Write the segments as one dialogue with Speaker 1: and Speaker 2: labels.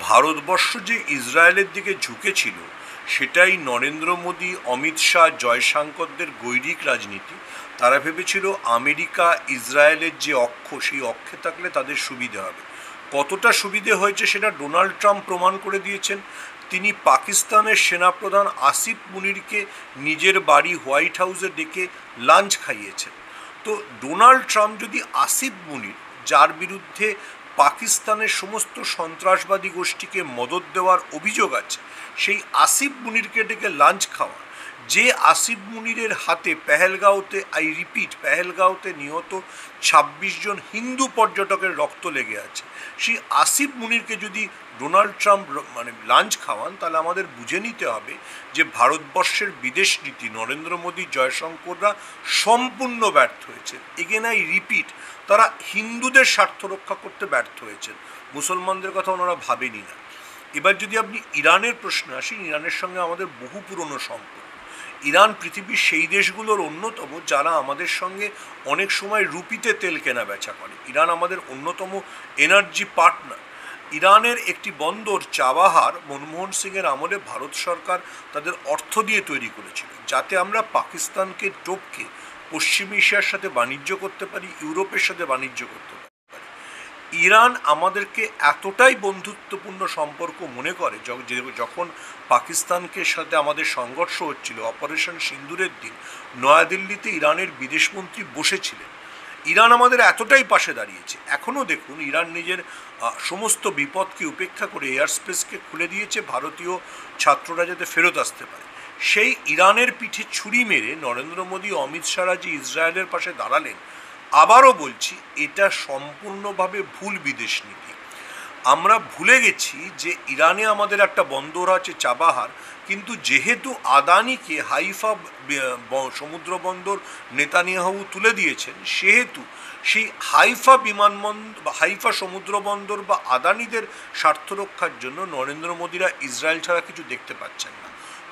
Speaker 1: ভারতবর্ষ যে ইসরায়েলের দিকে ঝুঁকেছিল সেটাই নরেন্দ্র মোদী, অমিত শাহ, জয়শঙ্করদের গৈরিক রাজনীতি। তারা ভেবেছিল আমেরিকা ইসরায়েলের যে অক্ষ, সেই অক্ষে থাকলে তাদের সুবিধে হবে। কতটা সুবিধে হয়েছে সেটা ডোনাল্ড ট্রাম্প প্রমাণ করে দিয়েছেন। তিনি পাকিস্তানের সেনাপ্রধান আসিফ মুনিরকে নিজের বাড়ি হোয়াইট হাউসে ডেকে লাঞ্চ খাইয়েছেন। তো ডোনাল্ড ট্রাম্প যদি আসিফ মুনির, যার বিরুদ্ধে পাকিস্তানের সমস্ত সন্ত্রাসবাদী গোষ্ঠীকে মদত দেওয়ার অভিযোগ আছে, সেই আসিফ মুনিরকে ডেকে লাঞ্চ খাওয়া, যে আসিফ মুনিরের হাতে পেহেলগাঁওতে, পেহেলগাঁওতে নিহত ২৬ জন হিন্দু পর্যটকের রক্ত লেগে আছে, সেই আসিফ মুনিরকে যদি ডোনাল্ড ট্রাম্প লাঞ্চ খাওয়ান, তাহলে আমাদের বুঝে নিতে হবে যে ভারতবর্ষের বিদেশ নীতি, নরেন্দ্র মোদী, জয়শঙ্কররা সম্পূর্ণ ব্যর্থ হয়েছে। এগেন আই রিপিট, তারা হিন্দুদের স্বার্থ রক্ষা করতে ব্যর্থ হয়েছেন, মুসলমানদের কথা ওনারা ভাবেনি না। এবার যদি আপনি ইরানের প্রশ্নে আসেন, ইরানের সঙ্গে আমাদের বহু পুরনো সম্পর্ক। ইরান পৃথিবীর সেই দেশগুলোর অন্যতম যারা আমাদের সঙ্গে অনেক সময় রুপিতে তেল কেনা বেচা করে। ইরান আমাদের অন্যতম এনার্জি পার্টনার। ইরানের একটি বন্দর চাবাহার মনমোহন সিংয়ের আমলে ভারত সরকার তাদের অর্থ দিয়ে তৈরি করেছিল, যাতে আমরা পাকিস্তানকে টপকে পশ্চিম এশিয়ার সাথে বাণিজ্য করতে পারি, ইউরোপের সাথে বাণিজ্য করতে পারি। ইরান আমাদেরকে এতটাই বন্ধুত্বপূর্ণ সম্পর্ক মনে করে, যখন পাকিস্তানকে সাথে আমাদের সংঘর্ষ হচ্ছিল অপারেশন সিন্দুরের দিন, নয়াদিল্লিতে ইরানের বিদেশমন্ত্রী বসেছিলেন। ইরান আমাদের এতটাই পাশে দাঁড়িয়েছে। এখনও দেখুন, ইরান নিজের সমস্ত বিপদকে উপেক্ষা করে এয়ার স্পেসকে খুলে দিয়েছে ভারতীয় ছাত্ররা যাতে ফেরত আসতে পারে। সেই ইরানের পিঠে ছুরি মেরে নরেন্দ্র মোদী, অমিত শাহরা যে ইসরায়েলের পাশে দাঁড়ালেন, আবারও বলছি, এটা সম্পূর্ণভাবে ভুল বিদেশ নীতি। আমরা ভুলে গেছি যে ইরানে আমাদের একটা বন্দর আছে চাবাহার, কিন্তু যেহেতু আদানিকে হাইফা সমুদ্র বন্দর নেতানিয়াহু তুলে দিয়েছেন, সেহেতু সেই হাইফা বিমানবন্দর বা হাইফা সমুদ্র বন্দর বা আদানিদের স্বার্থ রক্ষার জন্য নরেন্দ্র মোদীরা ইসরায়েল ছাড়া কিছু দেখতে পাচ্ছেন না।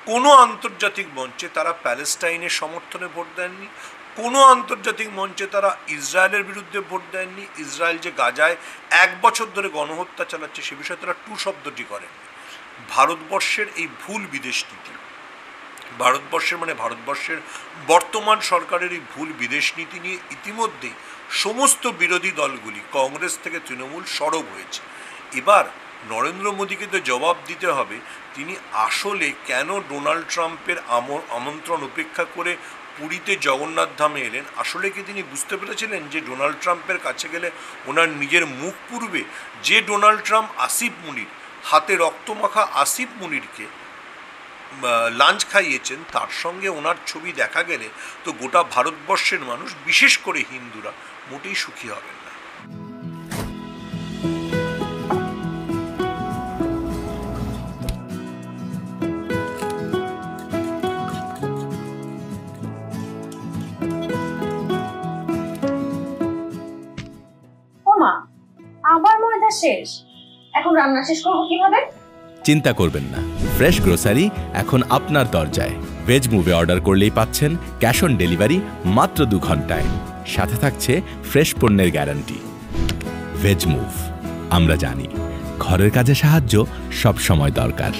Speaker 1: কোনো আন্তর্জাতিক মঞ্চে তারা প্যালেস্টাইনের সমর্থনে ভোট দেননি, কোনো আন্তর্জাতিক মঞ্চে তারা ইসরায়েলের বিরুদ্ধে ভোট দেননি। ইসরায়েল যে গাজায় ১ বছর ধরে গণহত্যা চালাচ্ছে, সে বিষয়ে তারা টু শব্দটি করেননি। ভারতবর্ষের এই ভুল বিদেশ নীতি, ভারতবর্ষের বর্তমান সরকারের এই ভুল বিদেশ নীতি নিয়ে ইতিমধ্যেই সমস্ত বিরোধী দলগুলি, কংগ্রেস থেকে তৃণমূল, সরব হয়েছে। এবার নরেন্দ্র মোদীকে তো জবাব দিতে হবে, তিনি আসলে কেন ডোনাল্ড ট্রাম্পের আমন্ত্রণ উপেক্ষা করে পুরীতে জগন্নাথ ধামে এলেন। আসলে কি তিনি বুঝতে পেরেছিলেন যে ডোনাল্ড ট্রাম্পের কাছে গেলে ওনার নিজের মুখ পুড়বে? যে ডোনাল্ড ট্রাম্প আসিফ মুনির, হাতে রক্তমাখা আসিফ মুনিরকে লাঞ্চ খাইয়েছেন, তার সঙ্গে ওনার ছবি দেখা গেলে তো গোটা ভারতবর্ষের মানুষ, বিশেষ করে হিন্দুরা, মোটেই সুখী হবেন না।
Speaker 2: আবার ময়দা শেষ, এখন রান্না শেষ করবো কিভাবে?
Speaker 3: চিন্তা করবেন না, ফ্রেশ গ্রোসারি এখন আপনার দরজায়। ভেজ মুভে অর্ডার করলেই পাচ্ছেন ক্যাশ অন ডেলিভারি মাত্র 2 ঘন্টায়। সাথে থাকছে ফ্রেশ পণ্যের গ্যারান্টি। ভেজ মুভ, আমরা জানি ঘরের কাজে সাহায্য সব সময় দরকার।